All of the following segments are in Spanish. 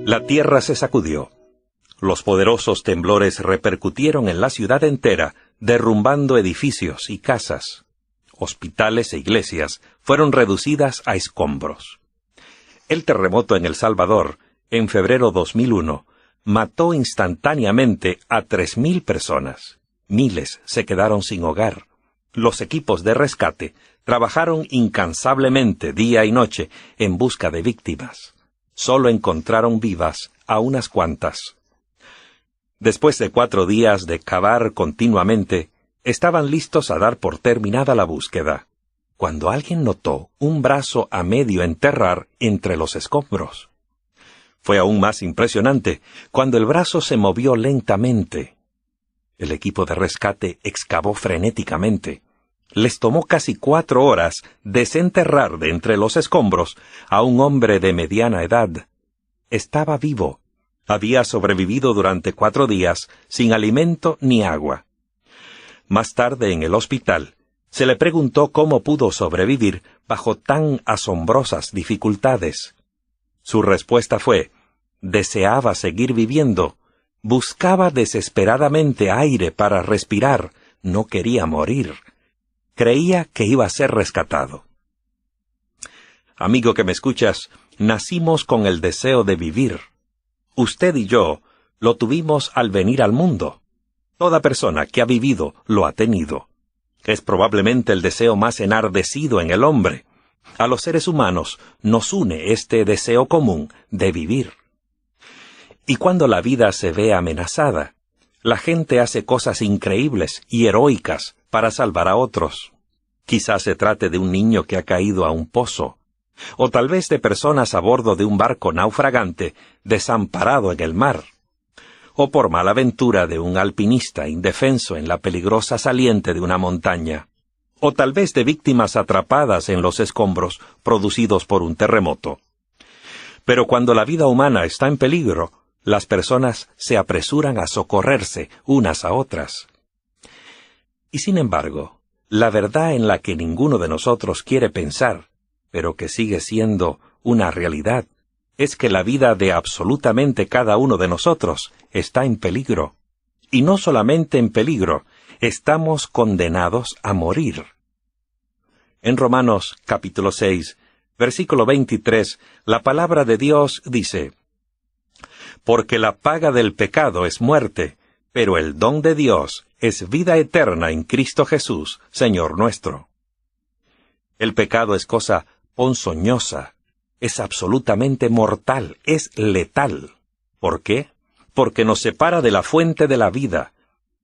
La tierra se sacudió. Los poderosos temblores repercutieron en la ciudad entera, derrumbando edificios y casas. Hospitales e iglesias fueron reducidas a escombros. El terremoto en El Salvador, en febrero 2001, mató instantáneamente a 3.000 personas. Miles se quedaron sin hogar. Los equipos de rescate trabajaron incansablemente día y noche en busca de víctimas. Solo encontraron vivas a unas cuantas. Después de 4 días de cavar continuamente, estaban listos a dar por terminada la búsqueda, cuando alguien notó un brazo a medio enterrar entre los escombros. Fue aún más impresionante cuando el brazo se movió lentamente. El equipo de rescate excavó frenéticamente. Les tomó casi 4 horas desenterrar de entre los escombros a un hombre de mediana edad. Estaba vivo. Había sobrevivido durante 4 días sin alimento ni agua. Más tarde en el hospital, se le preguntó cómo pudo sobrevivir bajo tan asombrosas dificultades. Su respuesta fue: deseaba seguir viviendo, buscaba desesperadamente aire para respirar, no quería morir. Creía que iba a ser rescatado. Amigo que me escuchas, nacimos con el deseo de vivir. Usted y yo lo tuvimos al venir al mundo. Toda persona que ha vivido lo ha tenido. Es probablemente el deseo más enardecido en el hombre. A los seres humanos nos une este deseo común de vivir. Y cuando la vida se ve amenazada, la gente hace cosas increíbles y heroicas para salvar a otros. Quizás se trate de un niño que ha caído a un pozo, o tal vez de personas a bordo de un barco naufragante desamparado en el mar, o por mala ventura de un alpinista indefenso en la peligrosa saliente de una montaña, o tal vez de víctimas atrapadas en los escombros producidos por un terremoto. Pero cuando la vida humana está en peligro, las personas se apresuran a socorrerse unas a otras. Y sin embargo, la verdad en la que ninguno de nosotros quiere pensar, pero que sigue siendo una realidad, es que la vida de absolutamente cada uno de nosotros está en peligro. Y no solamente en peligro, estamos condenados a morir. En Romanos capítulo 6, versículo 23, la palabra de Dios dice: porque la paga del pecado es muerte, pero el don de Dios es vida eterna en Cristo Jesús, Señor nuestro. El pecado es cosa ponzoñosa, es absolutamente mortal, es letal. ¿Por qué? Porque nos separa de la fuente de la vida,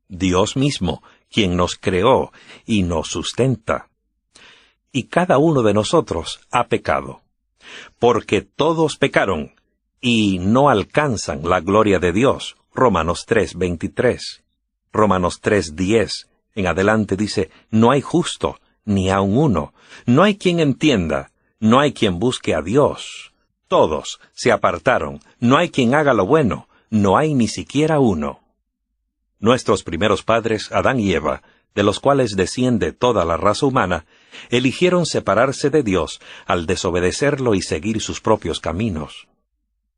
Dios mismo, quien nos creó y nos sustenta. Y cada uno de nosotros ha pecado, porque todos pecaron y no alcanzan la gloria de Dios. Romanos 3:23. Romanos 3:10. En adelante dice: no hay justo, ni aun uno. No hay quien entienda, no hay quien busque a Dios. Todos se apartaron, no hay quien haga lo bueno, no hay ni siquiera uno. Nuestros primeros padres, Adán y Eva, de los cuales desciende toda la raza humana, eligieron separarse de Dios al desobedecerlo y seguir sus propios caminos.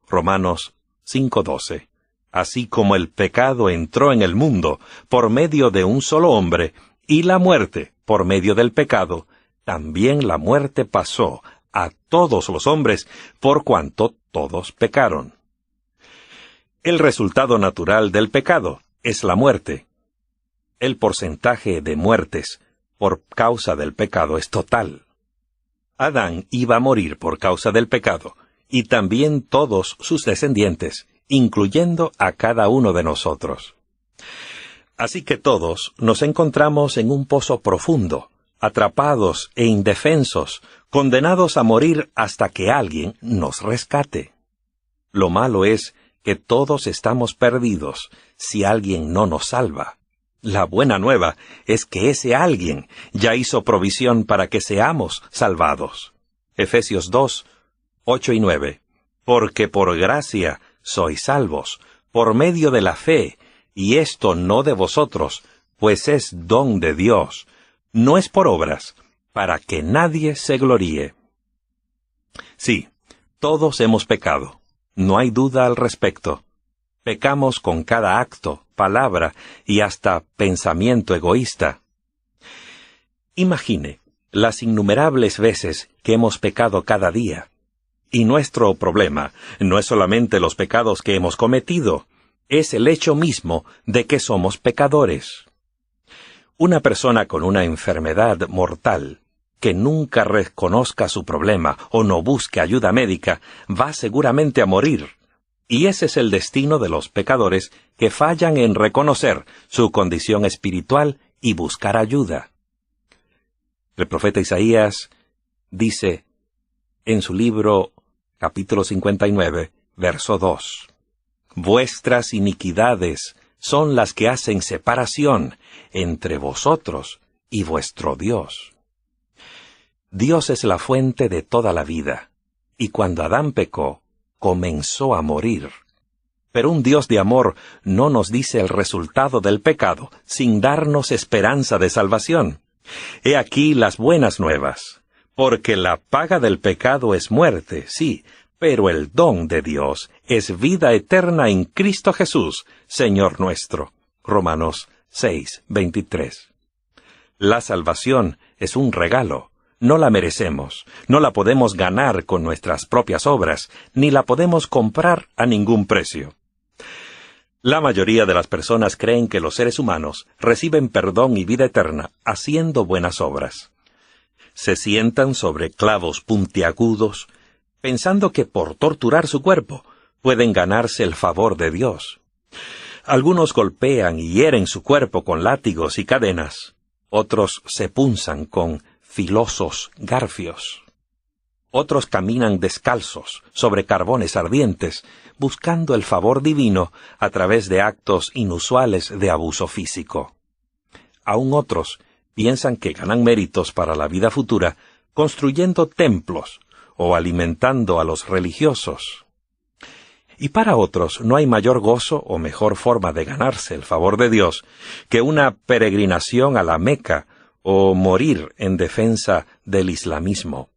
Romanos 5:12. Así como el pecado entró en el mundo por medio de un solo hombre, y la muerte por medio del pecado, también la muerte pasó a todos los hombres, por cuanto todos pecaron. El resultado natural del pecado es la muerte. El porcentaje de muertes por causa del pecado es total. Adán iba a morir por causa del pecado, y también todos sus descendientes, incluyendo a cada uno de nosotros. Así que todos nos encontramos en un pozo profundo, atrapados e indefensos, condenados a morir hasta que alguien nos rescate. Lo malo es que todos estamos perdidos si alguien no nos salva. La buena nueva es que ese alguien ya hizo provisión para que seamos salvados. Efesios 2, 8 y 9. Porque por gracia sois salvos, por medio de la fe, y esto no de vosotros, pues es don de Dios, no es por obras, para que nadie se gloríe. Sí, todos hemos pecado. No hay duda al respecto. Pecamos con cada acto, palabra y hasta pensamiento egoísta. Imagine las innumerables veces que hemos pecado cada día. Y nuestro problema no es solamente los pecados que hemos cometido, es el hecho mismo de que somos pecadores. Una persona con una enfermedad mortal, que nunca reconozca su problema o no busque ayuda médica, va seguramente a morir. Y ese es el destino de los pecadores que fallan en reconocer su condición espiritual y buscar ayuda. El profeta Isaías dice en su libro, capítulo 59, verso 2, «Vuestras iniquidades son las que hacen separación entre vosotros y vuestro Dios». Dios es la fuente de toda la vida, y cuando Adán pecó, comenzó a morir. Pero un Dios de amor no nos dice el resultado del pecado sin darnos esperanza de salvación. He aquí las buenas nuevas. Porque la paga del pecado es muerte, sí, pero el don de Dios es vida eterna en Cristo Jesús, Señor nuestro. Romanos 6:23. La salvación es un regalo. No la merecemos, no la podemos ganar con nuestras propias obras, ni la podemos comprar a ningún precio. La mayoría de las personas creen que los seres humanos reciben perdón y vida eterna haciendo buenas obras. Se sientan sobre clavos puntiagudos, pensando que por torturar su cuerpo pueden ganarse el favor de Dios. Algunos golpean y hieren su cuerpo con látigos y cadenas, otros se punzan con filosos garfios. Otros caminan descalzos sobre carbones ardientes, buscando el favor divino a través de actos inusuales de abuso físico. Aún otros piensan que ganan méritos para la vida futura construyendo templos o alimentando a los religiosos. Y para otros no hay mayor gozo o mejor forma de ganarse el favor de Dios que una peregrinación a la Meca o morir en defensa del islamismo.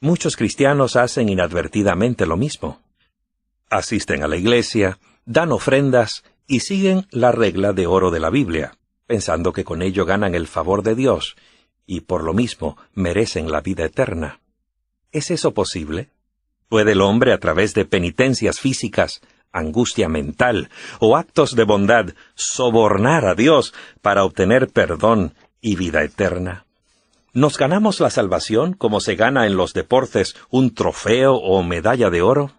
Muchos cristianos hacen inadvertidamente lo mismo. Asisten a la iglesia, dan ofrendas y siguen la regla de oro de la Biblia, pensando que con ello ganan el favor de Dios y por lo mismo merecen la vida eterna. ¿Es eso posible? ¿Puede el hombre a través de penitencias físicas, angustia mental o actos de bondad sobornar a Dios para obtener perdón y vida eterna? ¿Nos ganamos la salvación como se gana en los deportes un trofeo o medalla de oro?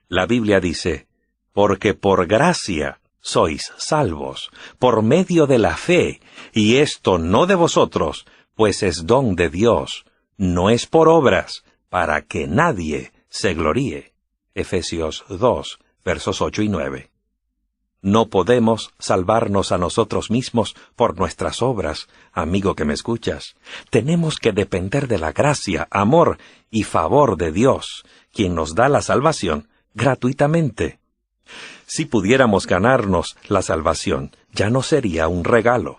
La Biblia dice, porque por gracia sois salvos, por medio de la fe, y esto no de vosotros, pues es don de Dios, no es por obras, para que nadie se gloríe. Efesios 2, versos 8 y 9. No podemos salvarnos a nosotros mismos por nuestras obras, amigo que me escuchas. Tenemos que depender de la gracia, amor y favor de Dios, quien nos da la salvación gratuitamente. Si pudiéramos ganarnos la salvación, ya no sería un regalo.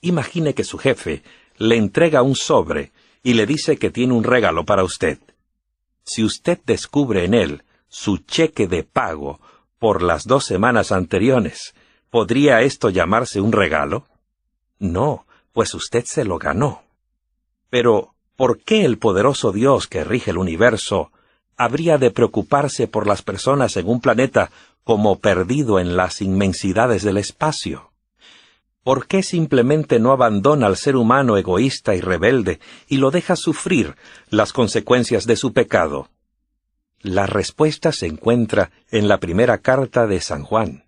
Imagine que su jefe le entrega un sobre y le dice que tiene un regalo para usted. Si usted descubre en él su cheque de pago por las 2 semanas anteriores, ¿podría esto llamarse un regalo? No, pues usted se lo ganó. Pero, ¿por qué el poderoso Dios que rige el universo habría de preocuparse por las personas en un planeta como perdido en las inmensidades del espacio? ¿Por qué simplemente no abandona al ser humano egoísta y rebelde y lo deja sufrir las consecuencias de su pecado? La respuesta se encuentra en la primera carta de San Juan.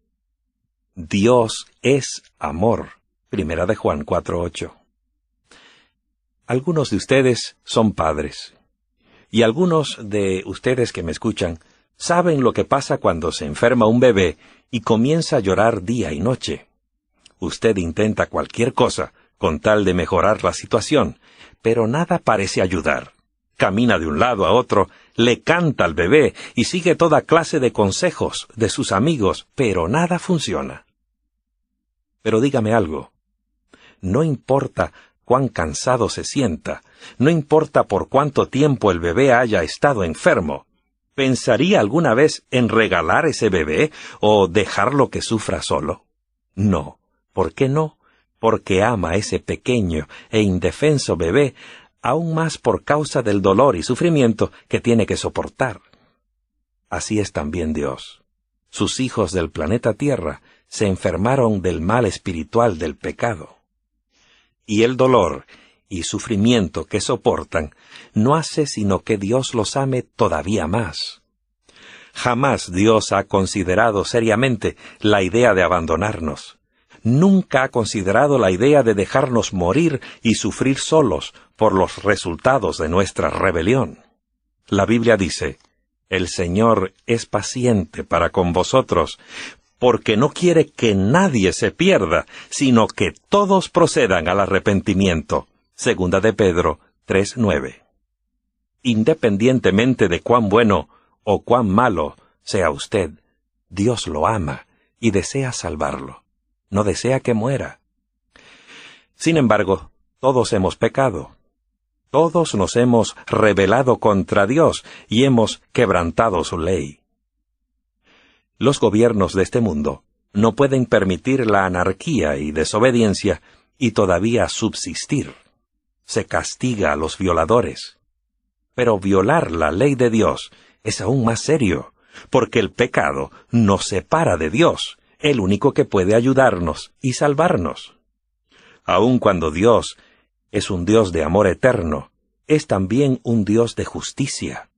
Dios es amor. Primera de Juan 4:8. Algunos de ustedes son padres. Y algunos de ustedes que me escuchan saben lo que pasa cuando se enferma un bebé y comienza a llorar día y noche. Usted intenta cualquier cosa con tal de mejorar la situación, pero nada parece ayudar. Camina de un lado a otro, le canta al bebé y sigue toda clase de consejos de sus amigos, pero nada funciona. Pero dígame algo. No importa cuán cansado se sienta, no importa por cuánto tiempo el bebé haya estado enfermo, ¿Pensaría alguna vez en regalar ese bebé o dejarlo que sufra solo? No. ¿Por qué no? Porque ama a ese pequeño e indefenso bebé, aún más por causa del dolor y sufrimiento que tiene que soportar. Así es también Dios. Sus hijos del planeta Tierra se enfermaron del mal espiritual del pecado. Y el dolor y sufrimiento que soportan no hace sino que Dios los ame todavía más. Jamás Dios ha considerado seriamente la idea de abandonarnos. Nunca ha considerado la idea de dejarnos morir y sufrir solos por los resultados de nuestra rebelión. La Biblia dice, «El Señor es paciente para con vosotros, porque no quiere que nadie se pierda, sino que todos procedan al arrepentimiento». Segunda de Pedro 3:9. Independientemente de cuán bueno o cuán malo sea usted, Dios lo ama y desea salvarlo. No desea que muera. Sin embargo, todos hemos pecado. Todos nos hemos rebelado contra Dios y hemos quebrantado su ley. Los gobiernos de este mundo no pueden permitir la anarquía y desobediencia y todavía subsistir. Se castiga a los violadores. Pero violar la ley de Dios es aún más serio, porque el pecado nos separa de Dios, el único que puede ayudarnos y salvarnos. Aun cuando Dios es un Dios de amor eterno, es también un Dios de justicia.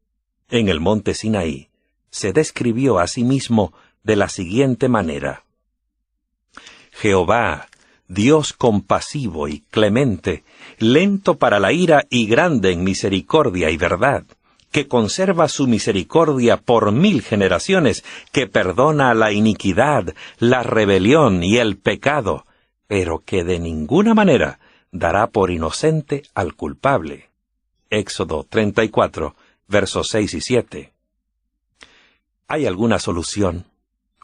En el monte Sinaí se describió a sí mismo de la siguiente manera: Jehová, Dios compasivo y clemente, lento para la ira y grande en misericordia y verdad, que conserva su misericordia por 1000 generaciones, que perdona la iniquidad, la rebelión y el pecado, pero que de ninguna manera dará por inocente al culpable. Éxodo 34, versos 6 y 7. ¿Hay alguna solución?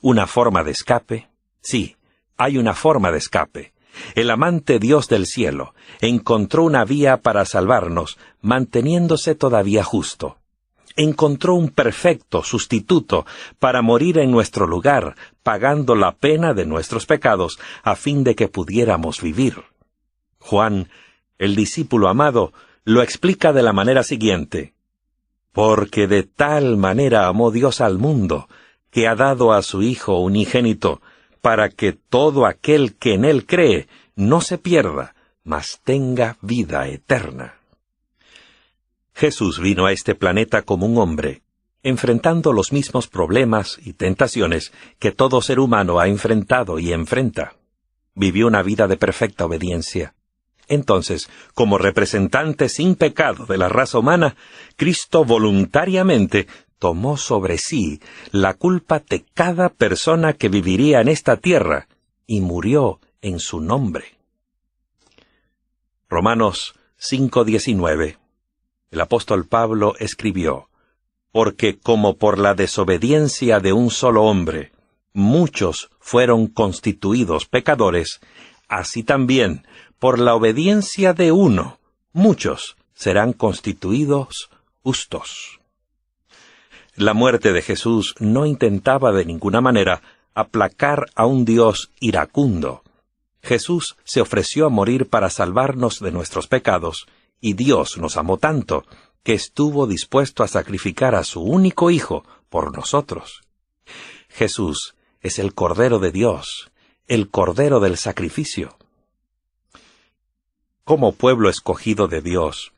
¿Una forma de escape? Sí, hay una forma de escape. El amante Dios del cielo encontró una vía para salvarnos, manteniéndose todavía justo. Encontró un perfecto sustituto para morir en nuestro lugar, pagando la pena de nuestros pecados, a fin de que pudiéramos vivir. Juan, el discípulo amado, lo explica de la manera siguiente: «Porque de tal manera amó Dios al mundo, que ha dado a su Hijo unigénito, para que todo aquel que en él cree no se pierda, mas tenga vida eterna». Jesús vino a este planeta como un hombre, enfrentando los mismos problemas y tentaciones que todo ser humano ha enfrentado y enfrenta. Vivió una vida de perfecta obediencia. Entonces, como representante sin pecado de la raza humana, Cristo voluntariamente tomó sobre sí la culpa de cada persona que viviría en esta tierra y murió en su nombre. Romanos 5:19. El apóstol Pablo escribió: «Porque como por la desobediencia de un solo hombre, muchos fueron constituidos pecadores, así también, por la obediencia de uno, muchos serán constituidos justos». La muerte de Jesús no intentaba de ninguna manera aplacar a un Dios iracundo. Jesús se ofreció a morir para salvarnos de nuestros pecados, y Dios nos amó tanto que estuvo dispuesto a sacrificar a su único Hijo por nosotros. Jesús es el Cordero de Dios, el Cordero del sacrificio. Como pueblo escogido de Dios,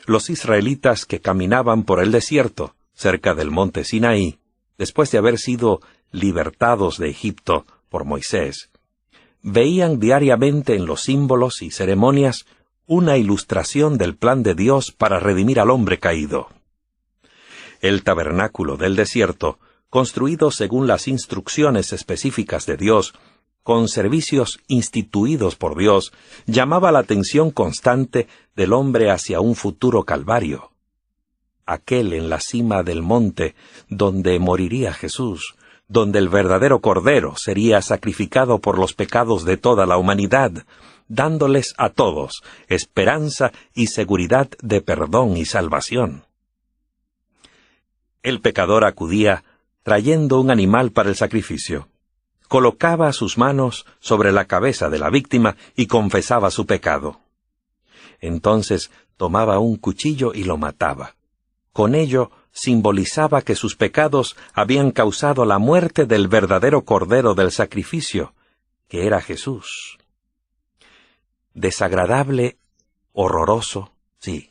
los israelitas que caminaban por el desierto, cerca del monte Sinaí, después de haber sido libertados de Egipto por Moisés, veían diariamente en los símbolos y ceremonias una ilustración del plan de Dios para redimir al hombre caído. El tabernáculo del desierto, construido según las instrucciones específicas de Dios, con servicios instituidos por Dios, llamaba la atención constante del hombre hacia un futuro calvario. Aquel en la cima del monte donde moriría Jesús, donde el verdadero Cordero sería sacrificado por los pecados de toda la humanidad, dándoles a todos esperanza y seguridad de perdón y salvación. El pecador acudía trayendo un animal para el sacrificio. Colocaba sus manos sobre la cabeza de la víctima y confesaba su pecado. Entonces tomaba un cuchillo y lo mataba. Con ello simbolizaba que sus pecados habían causado la muerte del verdadero Cordero del sacrificio, que era Jesús. Desagradable, horroroso, sí,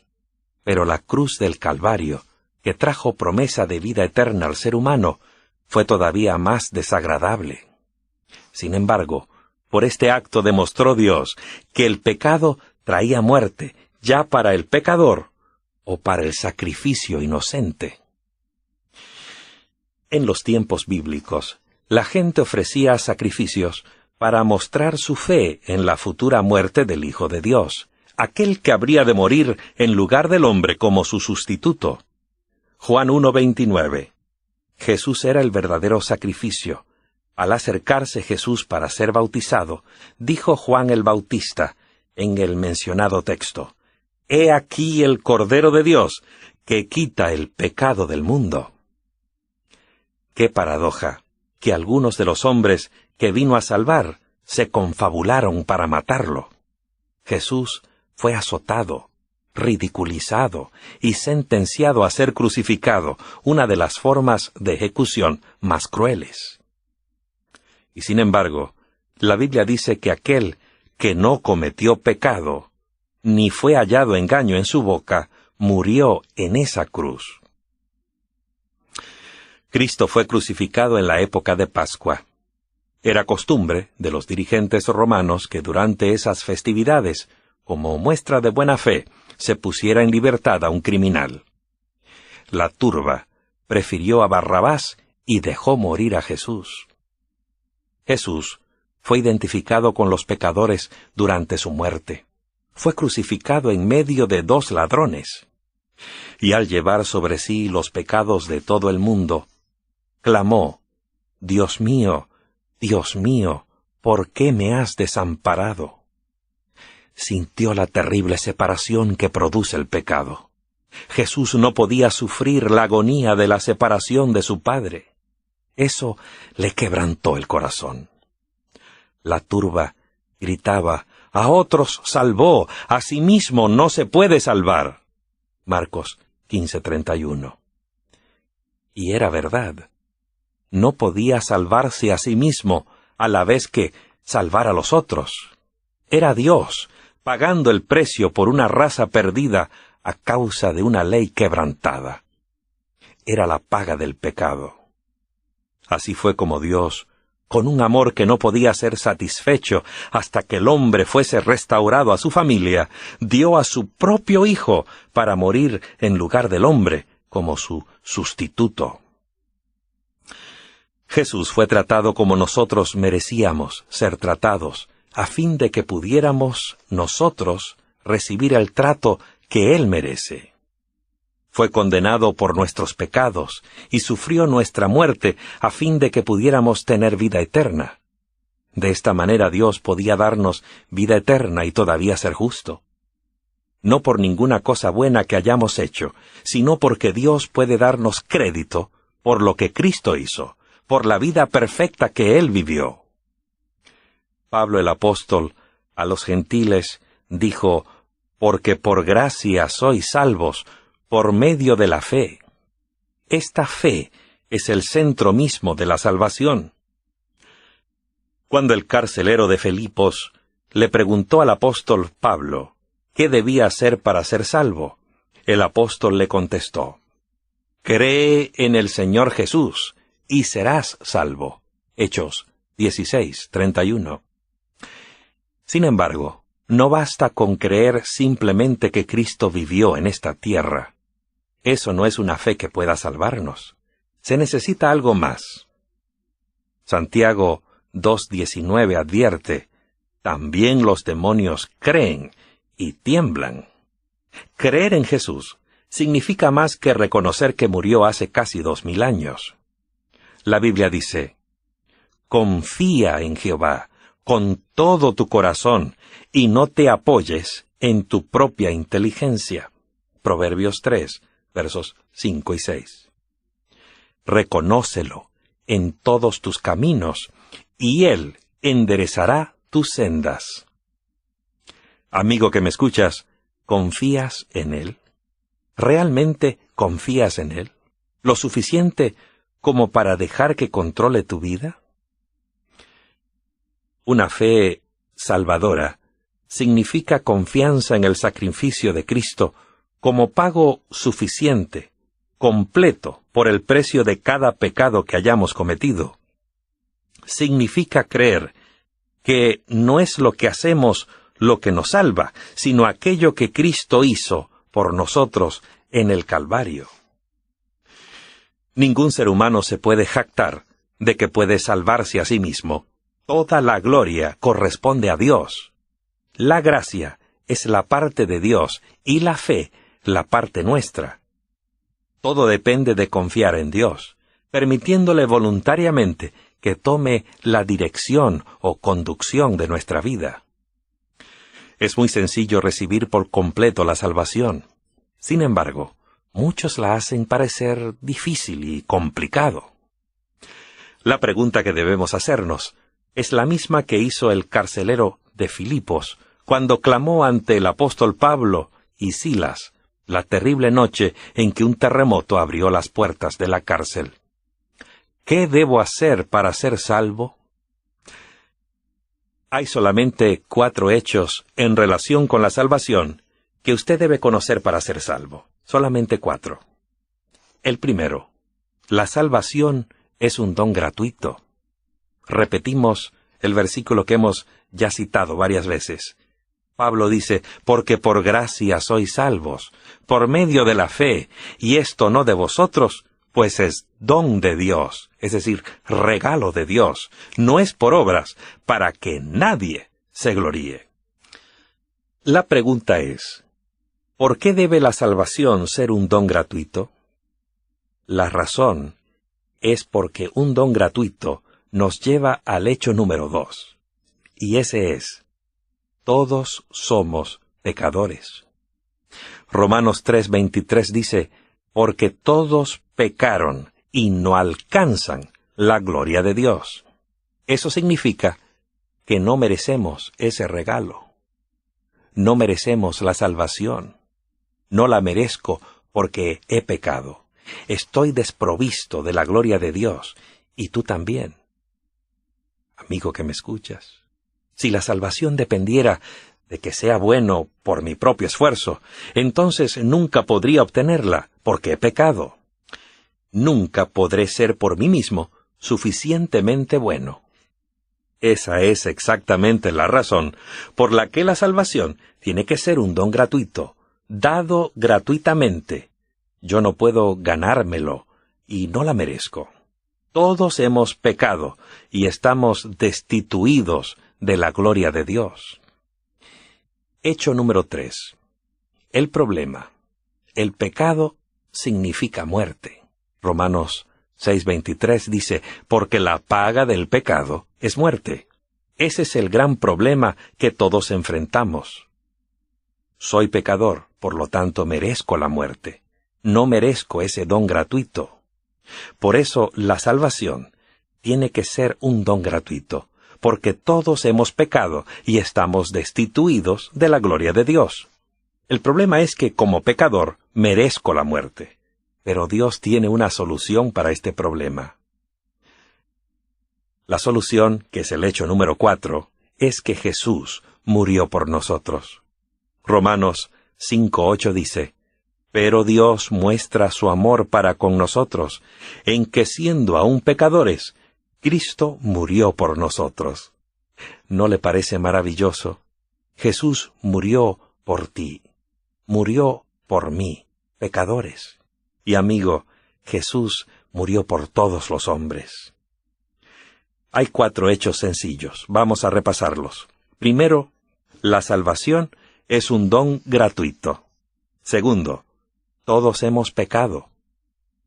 pero la cruz del Calvario, que trajo promesa de vida eterna al ser humano, fue todavía más desagradable. Sin embargo, por este acto demostró Dios que el pecado traía muerte, ya para el pecador o para el sacrificio inocente. En los tiempos bíblicos, la gente ofrecía sacrificios para mostrar su fe en la futura muerte del Hijo de Dios, aquel que habría de morir en lugar del hombre como su sustituto. Juan 1:29. Jesús era el verdadero sacrificio. Al acercarse Jesús para ser bautizado, dijo Juan el Bautista, en el mencionado texto: «He aquí el Cordero de Dios, que quita el pecado del mundo». Qué paradoja, que algunos de los hombres que vino a salvar se confabularon para matarlo. Jesús fue azotado, ridiculizado y sentenciado a ser crucificado, una de las formas de ejecución más crueles. Y sin embargo, la Biblia dice que aquel que no cometió pecado, ni fue hallado engaño en su boca, murió en esa cruz. Cristo fue crucificado en la época de Pascua. Era costumbre de los dirigentes romanos que durante esas festividades, como muestra de buena fe, se pusiera en libertad a un criminal. La turba prefirió a Barrabás y dejó morir a Jesús. Jesús fue identificado con los pecadores durante su muerte. Fue crucificado en medio de 2 ladrones. Y al llevar sobre sí los pecados de todo el mundo, clamó: Dios mío, ¿por qué me has desamparado? Sintió la terrible separación que produce el pecado. Jesús no podía sufrir la agonía de la separación de su Padre. Eso le quebrantó el corazón. La turba gritaba: «A otros salvó, a sí mismo no se puede salvar». Marcos 15:31. Y era verdad. No podía salvarse a sí mismo a la vez que salvar a los otros. Era Dios, pagando el precio por una raza perdida a causa de una ley quebrantada. Era la paga del pecado. Así fue como Dios, con un amor que no podía ser satisfecho hasta que el hombre fuese restaurado a su familia, dio a su propio Hijo para morir en lugar del hombre como su sustituto. Jesús fue tratado como nosotros merecíamos ser tratados, a fin de que pudiéramos nosotros recibir el trato que Él merece. Fue condenado por nuestros pecados y sufrió nuestra muerte a fin de que pudiéramos tener vida eterna. De esta manera Dios podía darnos vida eterna y todavía ser justo. No por ninguna cosa buena que hayamos hecho, sino porque Dios puede darnos crédito por lo que Cristo hizo, por la vida perfecta que Él vivió. Pablo el apóstol a los gentiles dijo: «Porque por gracia sois salvos, por medio de la fe». Esta fe es el centro mismo de la salvación. Cuando el carcelero de Filipos le preguntó al apóstol Pablo qué debía hacer para ser salvo, el apóstol le contestó: «Cree en el Señor Jesús, y serás salvo». Hechos 16:31. Sin embargo, no basta con creer simplemente que Cristo vivió en esta tierra. Eso no es una fe que pueda salvarnos. Se necesita algo más. Santiago 2:19 advierte: «También los demonios creen y tiemblan». Creer en Jesús significa más que reconocer que murió hace casi 2000 años. La Biblia dice: «Confía en Jehová con todo tu corazón y no te apoyes en tu propia inteligencia». Proverbios 3, versos 5 y 6. reconócelo en todos tus caminos, y Él enderezará tus sendas. Amigo que me escuchas, ¿confías en Él? ¿Realmente confías en Él? ¿Lo suficiente como para dejar que controle tu vida? Una fe salvadora significa confianza en el sacrificio de Cristo como pago suficiente, completo, por el precio de cada pecado que hayamos cometido. Significa creer que no es lo que hacemos lo que nos salva, sino aquello que Cristo hizo por nosotros en el Calvario. Ningún ser humano se puede jactar de que puede salvarse a sí mismo. Toda la gloria corresponde a Dios. La gracia es la parte de Dios y la fe la parte nuestra. Todo depende de confiar en Dios, permitiéndole voluntariamente que tome la dirección o conducción de nuestra vida. Es muy sencillo recibir por completo la salvación. Sin embargo, muchos la hacen parecer difícil y complicado. La pregunta que debemos hacernos es la misma que hizo el carcelero de Filipos cuando clamó ante el apóstol Pablo y Silas la terrible noche en que un terremoto abrió las puertas de la cárcel. ¿Qué debo hacer para ser salvo? Hay solamente 4 hechos en relación con la salvación que usted debe conocer para ser salvo. Solamente 4. El primero, la salvación es un don gratuito. Repetimos el versículo que hemos ya citado varias veces. Pablo dice, porque por gracia sois salvos, por medio de la fe, y esto no de vosotros, pues es don de Dios, es decir, regalo de Dios, no es por obras, para que nadie se gloríe. La pregunta es, ¿por qué debe la salvación ser un don gratuito? La razón es porque un don gratuito nos lleva al hecho número 2, y ese es, todos somos pecadores. Romanos 3:23 dice, porque todos pecaron y no alcanzan la gloria de Dios. Eso significa que no merecemos ese regalo. No merecemos la salvación. No la merezco porque he pecado. Estoy desprovisto de la gloria de Dios, y tú también. Amigo que me escuchas, si la salvación dependiera de que sea bueno por mi propio esfuerzo, entonces nunca podría obtenerla, porque he pecado. Nunca podré ser por mí mismo suficientemente bueno. Esa es exactamente la razón por la que la salvación tiene que ser un don gratuito, dado gratuitamente. Yo no puedo ganármelo, y no la merezco. Todos hemos pecado, y estamos destituidos de la gloria de Dios. Hecho número 3. El problema. El pecado significa muerte. Romanos 6:23 dice, porque la paga del pecado es muerte. Ese es el gran problema que todos enfrentamos. Soy pecador, por lo tanto merezco la muerte. No merezco ese don gratuito. Por eso la salvación tiene que ser un don gratuito, porque todos hemos pecado y estamos destituidos de la gloria de Dios. El problema es que como pecador merezco la muerte, pero Dios tiene una solución para este problema. La solución, que es el hecho número 4, es que Jesús murió por nosotros. Romanos 5:8 dice, pero Dios muestra su amor para con nosotros, en que siendo aún pecadores, Cristo murió por nosotros. ¿No le parece maravilloso? Jesús murió por ti, murió por mí, pecadores. Y amigo, Jesús murió por todos los hombres. Hay 4 hechos sencillos, vamos a repasarlos. Primero, la salvación es un don gratuito. Segundo, todos hemos pecado.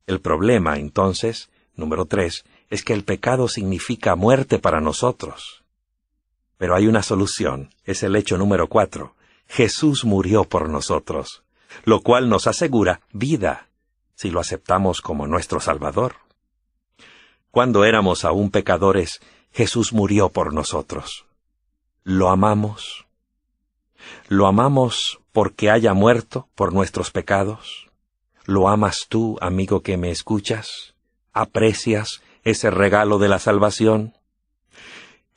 El problema, entonces, número 3, es que el pecado significa muerte para nosotros. Pero hay una solución, es el hecho número 4. Jesús murió por nosotros, lo cual nos asegura vida, si lo aceptamos como nuestro Salvador. Cuando éramos aún pecadores, Jesús murió por nosotros. ¿Lo amamos? ¿Lo amamos porque haya muerto por nuestros pecados? ¿Lo amas tú, amigo que me escuchas? ¿Aprecias ese regalo de la salvación?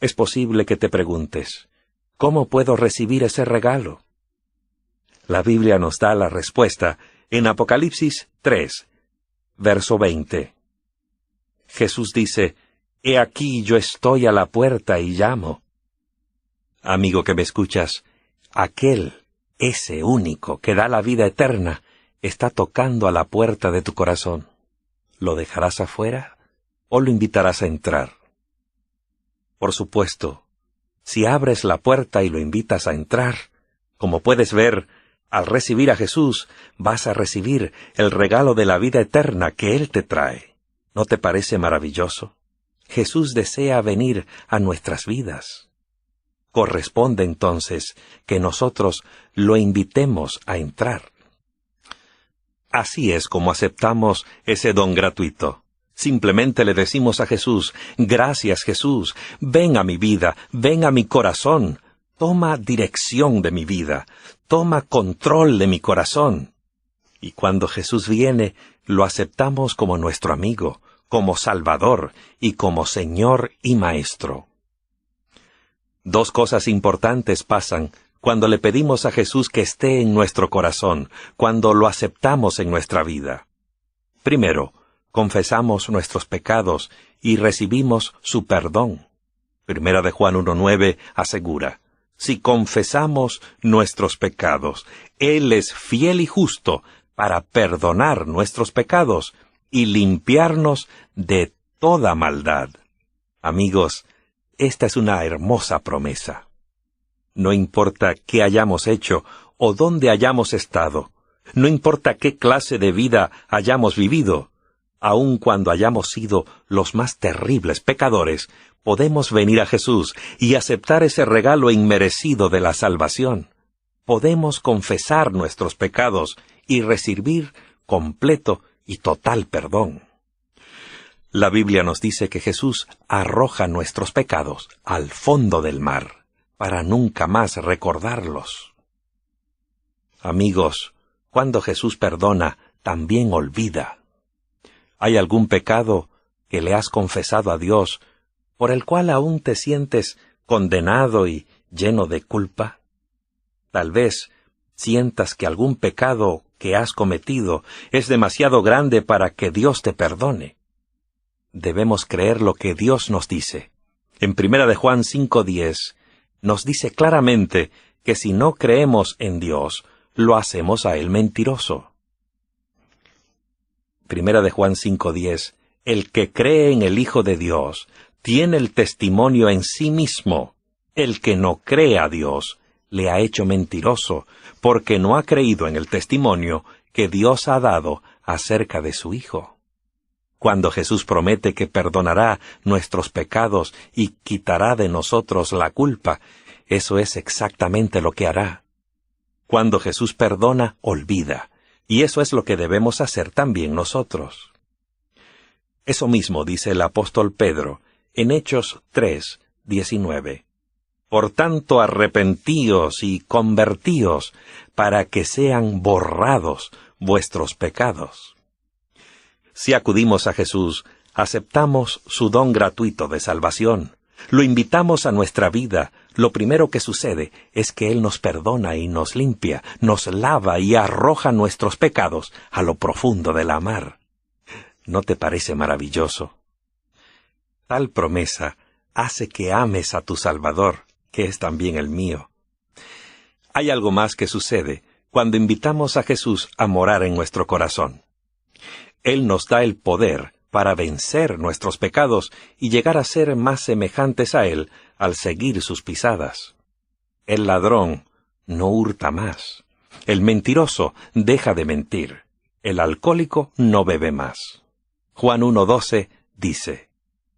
Es posible que te preguntes, ¿cómo puedo recibir ese regalo? La Biblia nos da la respuesta en Apocalipsis 3, verso 20. Jesús dice, «He aquí yo estoy a la puerta y llamo». Amigo que me escuchas, ese único que da la vida eterna, está tocando a la puerta de tu corazón. ¿Lo dejarás afuera o lo invitarás a entrar? Por supuesto, si abres la puerta y lo invitas a entrar, como puedes ver, al recibir a Jesús, vas a recibir el regalo de la vida eterna que Él te trae. ¿No te parece maravilloso? Jesús desea venir a nuestras vidas. Corresponde entonces que nosotros lo invitemos a entrar. Así es como aceptamos ese don gratuito. Simplemente le decimos a Jesús, «Gracias, Jesús, ven a mi vida, ven a mi corazón, toma dirección de mi vida, toma control de mi corazón». Y cuando Jesús viene, lo aceptamos como nuestro amigo, como Salvador y como Señor y Maestro. Dos cosas importantes pasan cuando le pedimos a Jesús que esté en nuestro corazón, cuando lo aceptamos en nuestra vida. Primero, confesamos nuestros pecados y recibimos su perdón. Primera de Juan 1:9 asegura, «Si confesamos nuestros pecados, Él es fiel y justo para perdonar nuestros pecados y limpiarnos de toda maldad». Amigos, esta es una hermosa promesa. No importa qué hayamos hecho o dónde hayamos estado, no importa qué clase de vida hayamos vivido, aun cuando hayamos sido los más terribles pecadores, podemos venir a Jesús y aceptar ese regalo inmerecido de la salvación. Podemos confesar nuestros pecados y recibir completo y total perdón. La Biblia nos dice que Jesús arroja nuestros pecados al fondo del mar, para nunca más recordarlos. Amigos, cuando Jesús perdona, también olvida. ¿Hay algún pecado que le has confesado a Dios, por el cual aún te sientes condenado y lleno de culpa? Tal vez sientas que algún pecado que has cometido es demasiado grande para que Dios te perdone. Debemos creer lo que Dios nos dice. En 1 de Juan 5:10 nos dice claramente que si no creemos en Dios, lo hacemos a Él mentiroso. 1 de Juan 5:10, el que cree en el Hijo de Dios tiene el testimonio en sí mismo. El que no cree a Dios le ha hecho mentiroso, porque no ha creído en el testimonio que Dios ha dado acerca de su Hijo. Cuando Jesús promete que perdonará nuestros pecados y quitará de nosotros la culpa, eso es exactamente lo que hará. Cuando Jesús perdona, olvida, y eso es lo que debemos hacer también nosotros. Eso mismo dice el apóstol Pedro en Hechos 3:19. Por tanto, arrepentíos y convertíos para que sean borrados vuestros pecados. Si acudimos a Jesús, aceptamos su don gratuito de salvación, lo invitamos a nuestra vida, lo primero que sucede es que Él nos perdona y nos limpia, nos lava y arroja nuestros pecados a lo profundo de la mar. ¿No te parece maravilloso? Tal promesa hace que ames a tu Salvador, que es también el mío. Hay algo más que sucede cuando invitamos a Jesús a morar en nuestro corazón. Él nos da el poder para vencer nuestros pecados y llegar a ser más semejantes a Él al seguir sus pisadas. El ladrón no hurta más. El mentiroso deja de mentir. El alcohólico no bebe más. Juan 1:12 dice,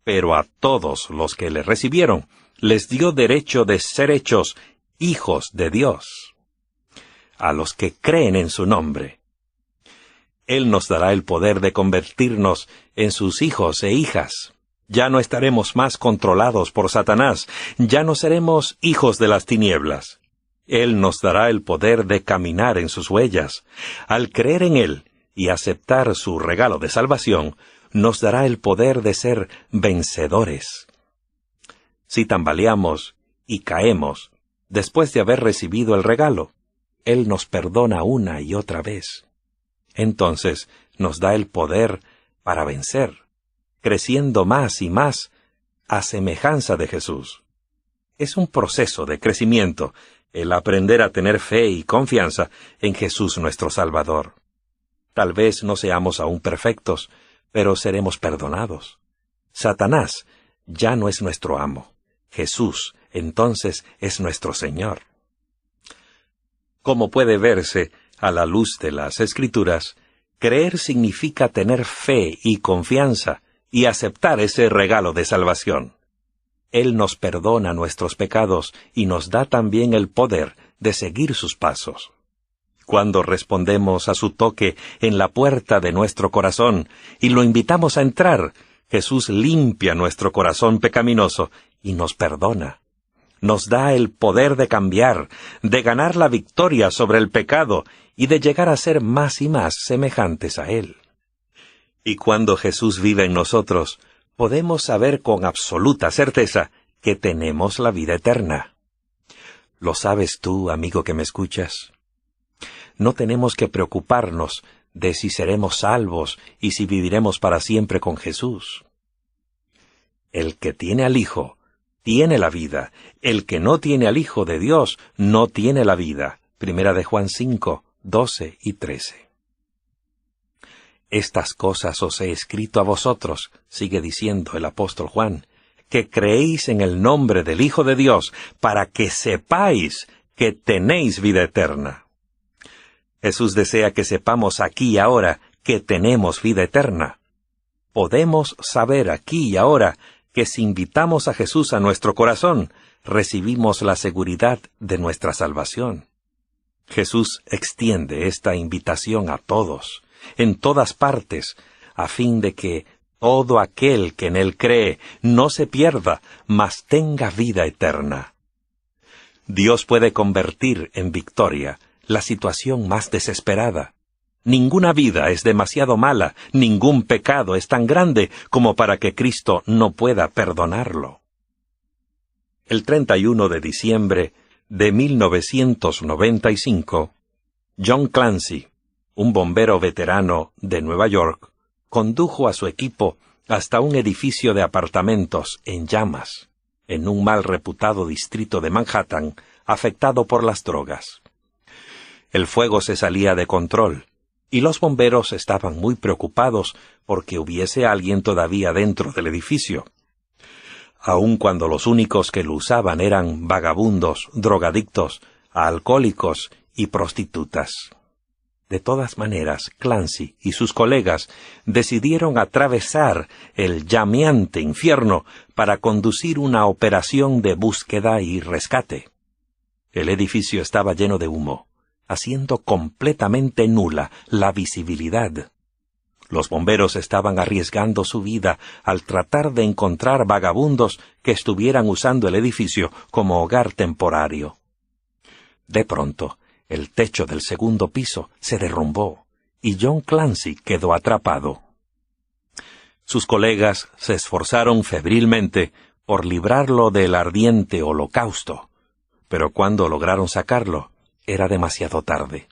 «Pero a todos los que le recibieron, les dio derecho de ser hechos hijos de Dios, a los que creen en su nombre». Él nos dará el poder de convertirnos en sus hijos e hijas. Ya no estaremos más controlados por Satanás, ya no seremos hijos de las tinieblas. Él nos dará el poder de caminar en sus huellas. Al creer en Él y aceptar su regalo de salvación, nos dará el poder de ser vencedores. Si tambaleamos y caemos, después de haber recibido el regalo, Él nos perdona una y otra vez. Entonces nos da el poder para vencer, creciendo más y más a semejanza de Jesús. Es un proceso de crecimiento, el aprender a tener fe y confianza en Jesús nuestro Salvador. Tal vez no seamos aún perfectos, pero seremos perdonados. Satanás ya no es nuestro amo. Jesús, entonces, es nuestro Señor. Como puede verse a la luz de las Escrituras, creer significa tener fe y confianza y aceptar ese regalo de salvación. Él nos perdona nuestros pecados y nos da también el poder de seguir sus pasos. Cuando respondemos a su toque en la puerta de nuestro corazón y lo invitamos a entrar, Jesús limpia nuestro corazón pecaminoso y nos perdona. Nos da el poder de cambiar, de ganar la victoria sobre el pecado y de llegar a ser más y más semejantes a Él. Y cuando Jesús vive en nosotros, podemos saber con absoluta certeza que tenemos la vida eterna. ¿Lo sabes tú, amigo que me escuchas? No tenemos que preocuparnos de si seremos salvos y si viviremos para siempre con Jesús. El que tiene al Hijo tiene la vida. El que no tiene al Hijo de Dios no tiene la vida. Primera de Juan 5, 12 y 13. Estas cosas os he escrito a vosotros, sigue diciendo el apóstol Juan, que creéis en el nombre del Hijo de Dios, para que sepáis que tenéis vida eterna. Jesús desea que sepamos aquí y ahora que tenemos vida eterna. Podemos saber aquí y ahora que si invitamos a Jesús a nuestro corazón, recibimos la seguridad de nuestra salvación. Jesús extiende esta invitación a todos, en todas partes, a fin de que todo aquel que en Él cree no se pierda, mas tenga vida eterna. Dios puede convertir en victoria la situación más desesperada. Ninguna vida es demasiado mala, ningún pecado es tan grande como para que Cristo no pueda perdonarlo. El 31 de diciembre de 1995, John Clancy, un bombero veterano de Nueva York, condujo a su equipo hasta un edificio de apartamentos en llamas, en un mal reputado distrito de Manhattan, afectado por las drogas. El fuego se salía de control, y los bomberos estaban muy preocupados porque hubiese alguien todavía dentro del edificio, aun cuando los únicos que lo usaban eran vagabundos, drogadictos, alcohólicos y prostitutas. De todas maneras, Clancy y sus colegas decidieron atravesar el llameante infierno para conducir una operación de búsqueda y rescate. El edificio estaba lleno de humo, haciendo completamente nula la visibilidad. Los bomberos estaban arriesgando su vida al tratar de encontrar vagabundos que estuvieran usando el edificio como hogar temporario. De pronto, el techo del segundo piso se derrumbó y John Clancy quedó atrapado. Sus colegas se esforzaron febrilmente por librarlo del ardiente holocausto, pero cuando lograron sacarlo, era demasiado tarde.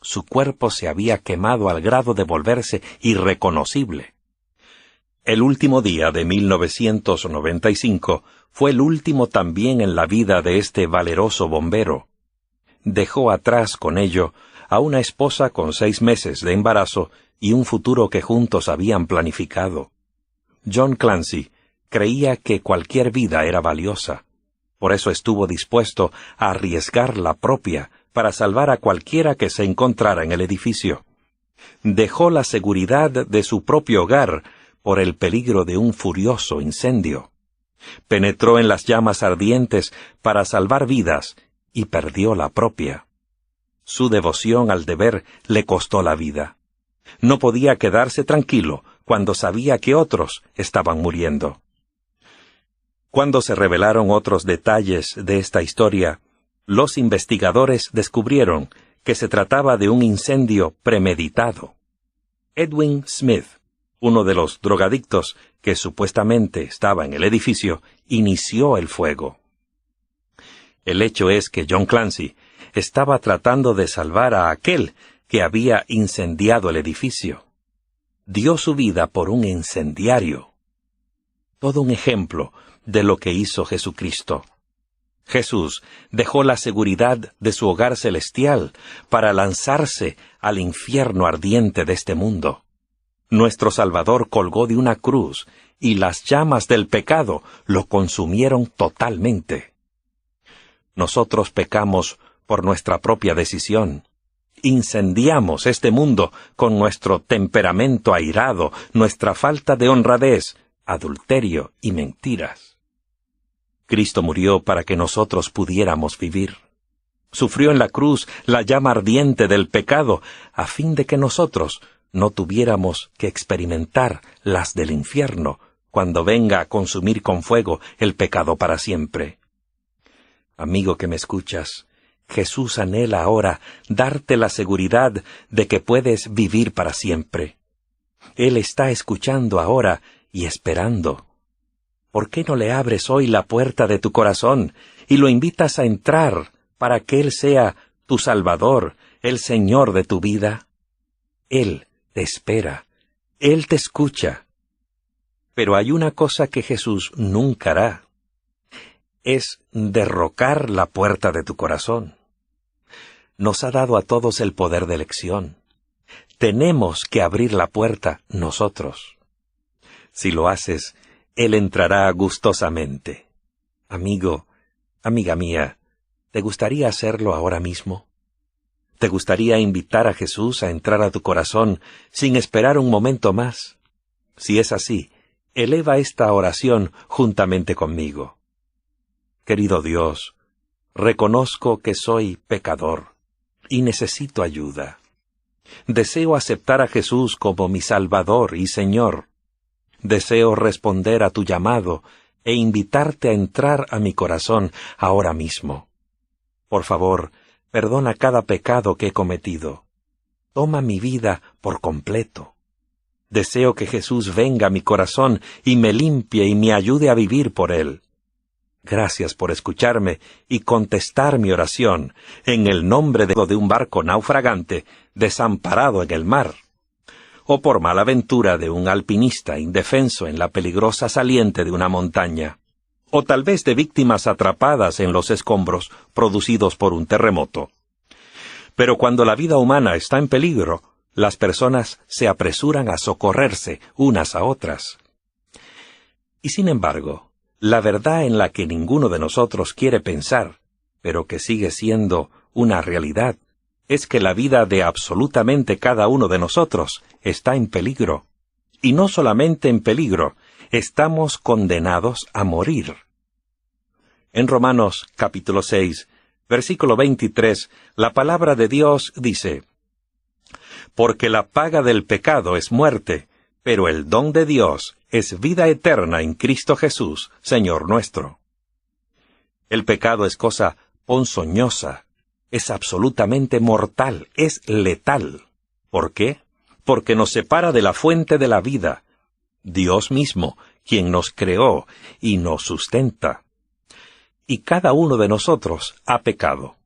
Su cuerpo se había quemado al grado de volverse irreconocible. El último día de 1995 fue el último también en la vida de este valeroso bombero. Dejó atrás con ello a una esposa con 6 meses de embarazo y un futuro que juntos habían planificado. John Clancy creía que cualquier vida era valiosa. Por eso estuvo dispuesto a arriesgar la propia para salvar a cualquiera que se encontrara en el edificio. Dejó la seguridad de su propio hogar por el peligro de un furioso incendio. Penetró en las llamas ardientes para salvar vidas y perdió la propia. Su devoción al deber le costó la vida. No podía quedarse tranquilo cuando sabía que otros estaban muriendo. Cuando se revelaron otros detalles de esta historia, los investigadores descubrieron que se trataba de un incendio premeditado. Edwin Smith, uno de los drogadictos que supuestamente estaba en el edificio, inició el fuego. El hecho es que John Clancy estaba tratando de salvar a aquel que había incendiado el edificio. Dio su vida por un incendiario. Todo un ejemplo de lo que hizo Jesucristo. Jesús dejó la seguridad de su hogar celestial para lanzarse al infierno ardiente de este mundo. Nuestro Salvador colgó de una cruz y las llamas del pecado lo consumieron totalmente. Nosotros pecamos por nuestra propia decisión. Incendiamos este mundo con nuestro temperamento airado, nuestra falta de honradez, adulterio y mentiras. Cristo murió para que nosotros pudiéramos vivir. Sufrió en la cruz la llama ardiente del pecado, a fin de que nosotros no tuviéramos que experimentar las del infierno, cuando venga a consumir con fuego el pecado para siempre. Amigo que me escuchas, Jesús anhela ahora darte la seguridad de que puedes vivir para siempre. Él está escuchando ahora y esperando. ¿Por qué no le abres hoy la puerta de tu corazón y lo invitas a entrar para que Él sea tu Salvador, el Señor de tu vida? Él te espera, Él te escucha. Pero hay una cosa que Jesús nunca hará. Es derrocar la puerta de tu corazón. Nos ha dado a todos el poder de elección. Tenemos que abrir la puerta nosotros. Si lo haces, Él entrará gustosamente. Amigo, amiga mía, ¿te gustaría hacerlo ahora mismo? ¿Te gustaría invitar a Jesús a entrar a tu corazón sin esperar un momento más? Si es así, eleva esta oración juntamente conmigo. Querido Dios, reconozco que soy pecador y necesito ayuda. Deseo aceptar a Jesús como mi Salvador y Señor. Deseo responder a tu llamado e invitarte a entrar a mi corazón ahora mismo. Por favor, perdona cada pecado que he cometido. Toma mi vida por completo. Deseo que Jesús venga a mi corazón y me limpie y me ayude a vivir por Él. Gracias por escucharme y contestar mi oración en el nombre de un barco naufragante desamparado en el mar, o por mala ventura de un alpinista indefenso en la peligrosa saliente de una montaña, o tal vez de víctimas atrapadas en los escombros producidos por un terremoto. Pero cuando la vida humana está en peligro, las personas se apresuran a socorrerse unas a otras. Y sin embargo, la verdad en la que ninguno de nosotros quiere pensar, pero que sigue siendo una realidad, es que la vida de absolutamente cada uno de nosotros está en peligro. Y no solamente en peligro, estamos condenados a morir. En Romanos capítulo 6, versículo 23, la palabra de Dios dice: «Porque la paga del pecado es muerte, pero el don de Dios es vida eterna en Cristo Jesús, Señor nuestro». El pecado es cosa ponzoñosa, es absolutamente mortal, es letal. ¿Por qué? Porque nos separa de la fuente de la vida, Dios mismo, quien nos creó y nos sustenta. Y cada uno de nosotros ha pecado,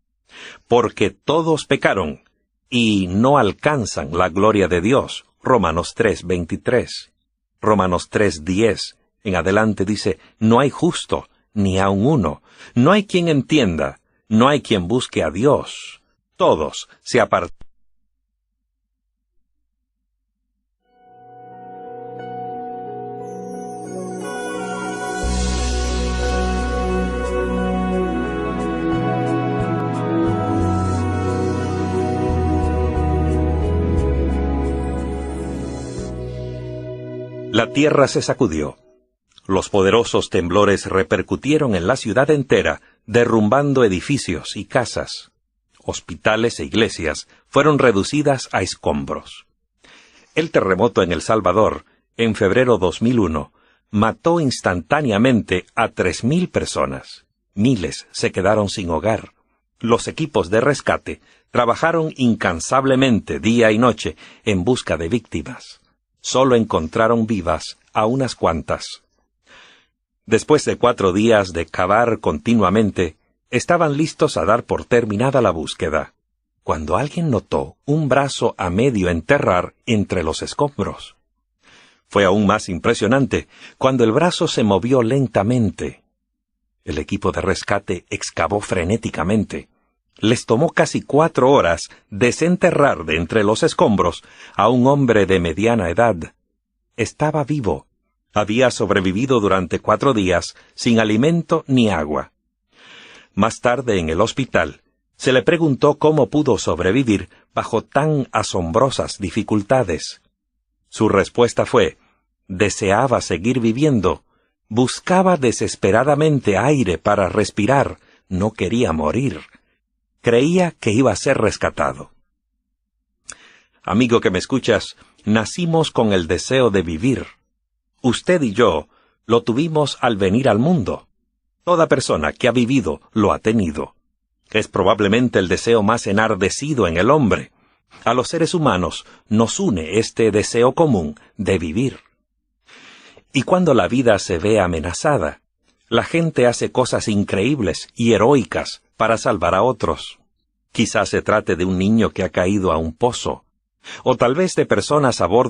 porque todos pecaron y no alcanzan la gloria de Dios. Romanos 3:23. Romanos 3:10 en adelante dice: «No hay justo, ni aun uno. No hay quien entienda, no hay quien busque a Dios. Todos se apartan». La tierra se sacudió. Los poderosos temblores repercutieron en la ciudad entera, derrumbando edificios y casas. Hospitales e iglesias fueron reducidas a escombros. El terremoto en El Salvador, en febrero 2001, mató instantáneamente a 3.000 personas. Miles se quedaron sin hogar. Los equipos de rescate trabajaron incansablemente día y noche en busca de víctimas. Solo encontraron vivas a unas cuantas. Después de 4 días de cavar continuamente, estaban listos a dar por terminada la búsqueda, cuando alguien notó un brazo a medio enterrar entre los escombros. Fue aún más impresionante cuando el brazo se movió lentamente. El equipo de rescate excavó frenéticamente. Les tomó casi 4 horas desenterrar de entre los escombros a un hombre de mediana edad. Estaba vivo. Había sobrevivido durante 4 días sin alimento ni agua. Más tarde en el hospital, se le preguntó cómo pudo sobrevivir bajo tan asombrosas dificultades. Su respuesta fue: deseaba seguir viviendo, buscaba desesperadamente aire para respirar, no quería morir. Creía que iba a ser rescatado. Amigo que me escuchas, nacimos con el deseo de vivir. Usted y yo lo tuvimos al venir al mundo. Toda persona que ha vivido lo ha tenido. Es probablemente el deseo más enardecido en el hombre. A los seres humanos nos une este deseo común de vivir. Y cuando la vida se ve amenazada, la gente hace cosas increíbles y heroicas para salvar a otros. Quizás se trate de un niño que ha caído a un pozo, o tal vez de personas a bordo